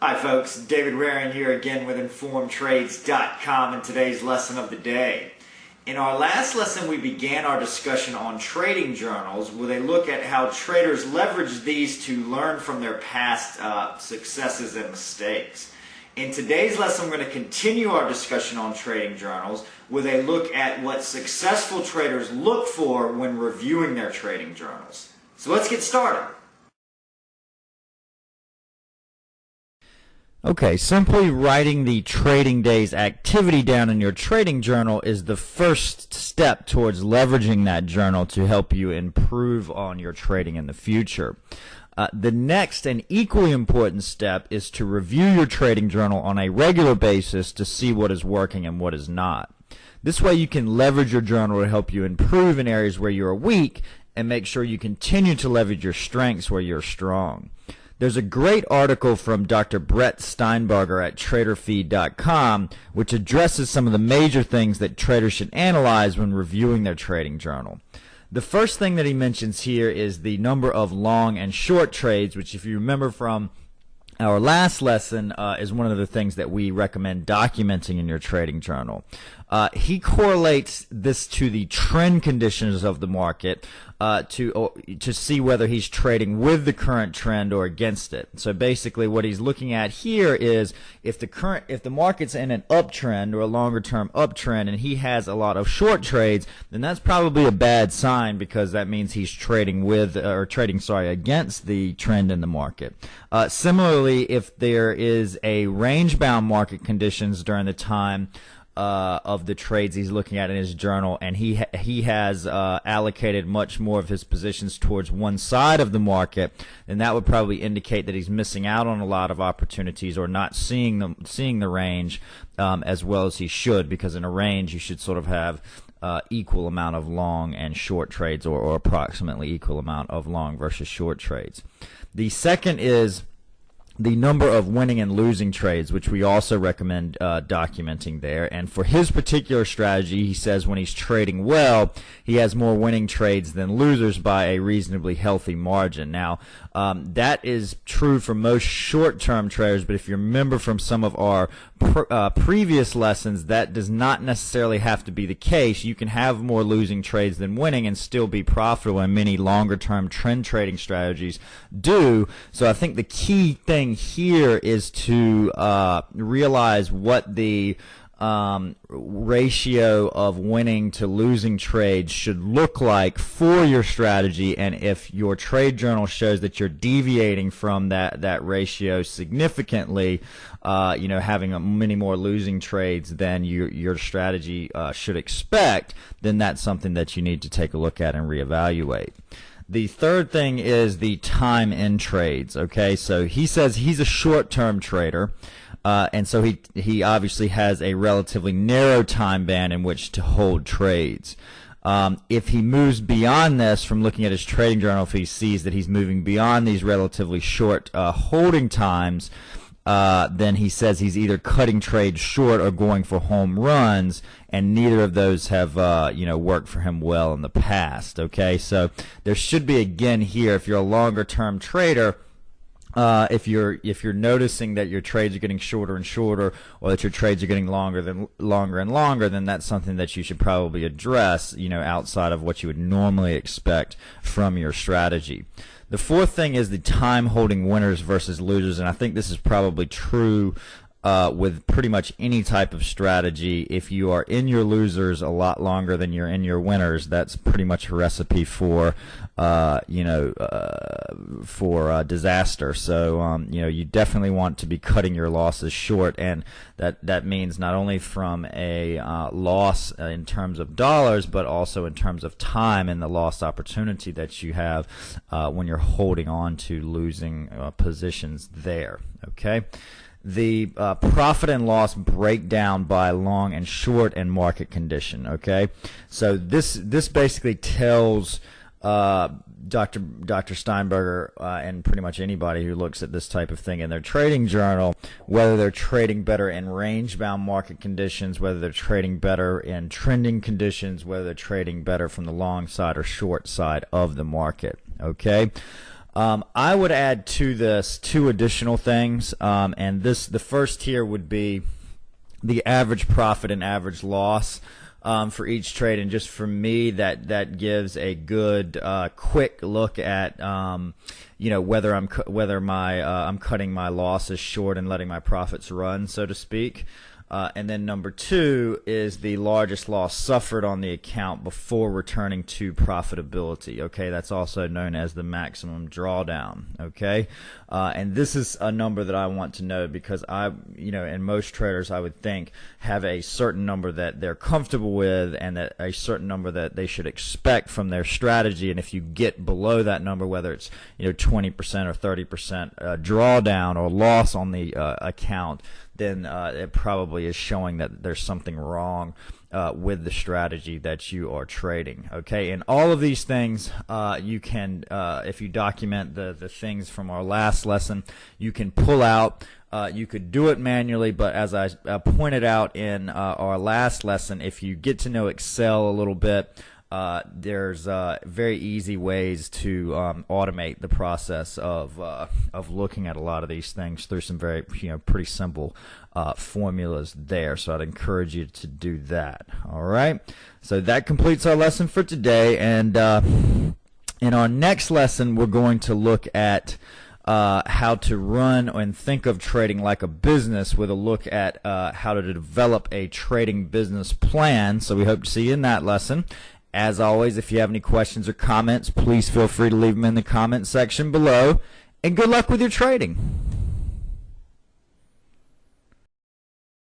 Hi folks, David Rarian here again with InformedTrades.com and today's lesson of the day. In our last lesson we began our discussion on trading journals with a look at how traders leverage these to learn from their past successes and mistakes. In today's lesson we're going to continue our discussion on trading journals with a look at what successful traders look for when reviewing their trading journals. So let's get started. Okay, simply writing the trading day's activity down in your trading journal is the first step towards leveraging that journal to help you improve on your trading in the future. The next and equally important step is to review your trading journal on a regular basis to see what is working and what is not. This way you can leverage your journal to help you improve in areas where you are weak and make sure you continue to leverage your strengths where you're strong. There's a great article from Dr. Brett Steinbarger at TraderFeed.com which addresses some of the major things that traders should analyze when reviewing their trading journal. The first thing that he mentions here is the number of long and short trades, which if you remember from our last lesson is one of the things that we recommend documenting in your trading journal. He correlates this to the trend conditions of the market to see whether he's trading with the current trend or against it. So basically what he's looking at here is if the market's in an uptrend or a longer term uptrend and he has a lot of short trades, then that's probably a bad sign because that means he's trading with against the trend in the market. Similarly, if there is a range bound market conditions during the time of the trades he's looking at in his journal, and he has allocated much more of his positions towards one side of the market, then that would probably indicate that he's missing out on a lot of opportunities or not seeing the range as well as he should, because in a range you should sort of have equal amount of long and short trades, or approximately equal amount of long versus short trades. The second is the number of winning and losing trades, which we also recommend documenting there. And for his particular strategy, he says when he's trading well, he has more winning trades than losers by a reasonably healthy margin. Now, that is true for most short-term traders, but if you remember from some of our previous lessons, that does not necessarily have to be the case. You can have more losing trades than winning and still be profitable, and many longer-term trend trading strategies do. So I think the key thing here is to realize what the ratio of winning to losing trades should look like for your strategy, and if your trade journal shows that you're deviating from that ratio significantly, having many more losing trades than your strategy should expect, then that's something that you need to take a look at and reevaluate. The third thing is the time in trades. Okay, so he says he's a short-term trader, and so he obviously has a relatively narrow time band in which to hold trades. If he moves beyond this from looking at his trading journal, if he sees that he's moving beyond these relatively short holding times, then he says he's either cutting trades short or going for home runs, and neither of those have worked for him well in the past. Okay, so there should be, again here, if you're a longer term trader, if you're noticing that your trades are getting shorter and shorter, or that your trades are getting longer and longer, then that's something that you should probably address, outside of what you would normally expect from your strategy. The fourth thing is the time holding winners versus losers, and I think this is probably true with pretty much any type of strategy. If you are in your losers a lot longer than you're in your winners, that's pretty much a recipe for disaster. So you definitely want to be cutting your losses short, and that means not only from a loss in terms of dollars, but also in terms of time and the lost opportunity that you have when you're holding on to losing positions there. Okay. The profit and loss breakdown by long and short and market condition. Okay, so this basically tells Dr. Steinbarger and pretty much anybody who looks at this type of thing in their trading journal whether they're trading better in range-bound market conditions, whether they're trading better in trending conditions, whether they're trading better from the long side or short side of the market. Okay. I would add to this two additional things, and the first here would be the average profit and average loss for each trade. And just for me, that gives a good quick look at whether I'm cutting my losses short and letting my profits run, so to speak. And then number two is the largest loss suffered on the account before returning to profitability. Okay, that's also known as the maximum drawdown. Okay, and this is a number that I want to know because and most traders, I would think, have a certain number that they're comfortable with and that a certain number that they should expect from their strategy. And if you get below that number, whether it's 20% or 30% drawdown or loss on the account, then it probably is showing that there's something wrong with the strategy that you are trading. Okay, and all of these things you can, if you document the things from our last lesson, you can pull out. You could do it manually, but as I pointed out in our last lesson, if you get to know Excel a little bit, there's very easy ways to automate the process of looking at a lot of these things through some very pretty simple formulas there. So I'd encourage you to do that. All right. So that completes our lesson for today, and in our next lesson, we're going to look at how to run and think of trading like a business, with a look at how to develop a trading business plan. So we hope to see you in that lesson. As always, if you have any questions or comments, please feel free to leave them in the comment section below. And good luck with your trading.